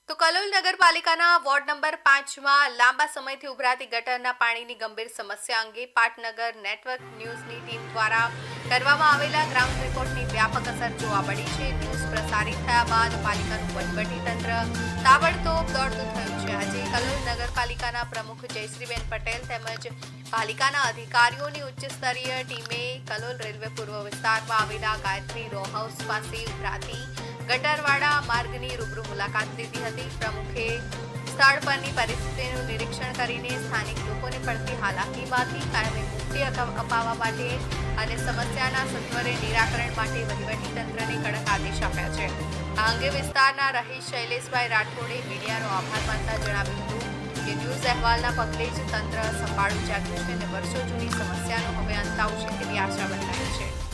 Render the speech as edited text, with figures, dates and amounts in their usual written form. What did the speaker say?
તો કલોલ નગરપાલિકાના ward number 5માં લાંબા સમયથી ઉભરાતી ગટરના પાણીની ગંભીર સમસ્યા અંગે પાટનગર નેટવર્ક ન્યૂઝની ટીમ દ્વારા કરવામાં આવેલા ગ્રાઉન્ડ રિપોર્ટની વ્યાપક અસર જોવા મળી છે। ન્યૂઝ પ્રસારિત થયા બાદ પાલિકાનું વહીવટીતંત્ર તાબડતોબ દોડતું થયું છે। આજે કલોલ નગરપાલિકાના પ્રમુખ જયશ્રીબેન પટેલ તેમજ પાલિકાના અધિકારીઓની ઉચ્ચ સ્તરીય ટીમે કલોલ રેલવે પૂર્વ વિસ્તારમાં આવેલા ગાયત્રી રો હાઉસ પાસે ઉભરાતી ગટરવાળા માર્ગની રૂબરૂ મુલાકાત લીધી હતી। પ્રમુખે સ્થળ પરની પરિસ્થિતિનું નિરીક્ષણ કરીને સ્થાનિક લોકોને પડતી હાલાકીમાંથી કાયમી મુક્તિ અપાવવા માટે અને સમસ્યાના સત્વરે નિરાકરણ માટે વહીવટીતંત્રને કડક આદેશ આપ્યા છે। આ અંગે વિસ્તારના રહીશ શૈલેષભાઈ રાઠોડે મીડિયાનો આભાર માનતા જણાવ્યું હતું કે ન્યૂઝ અહેવાલના પગલે જ તંત્ર સંભાળું જાગ્યું છે અને વર્ષો જૂની સમસ્યાનો હવે અંત આવશે તેવી આશા બંધાઈ છે।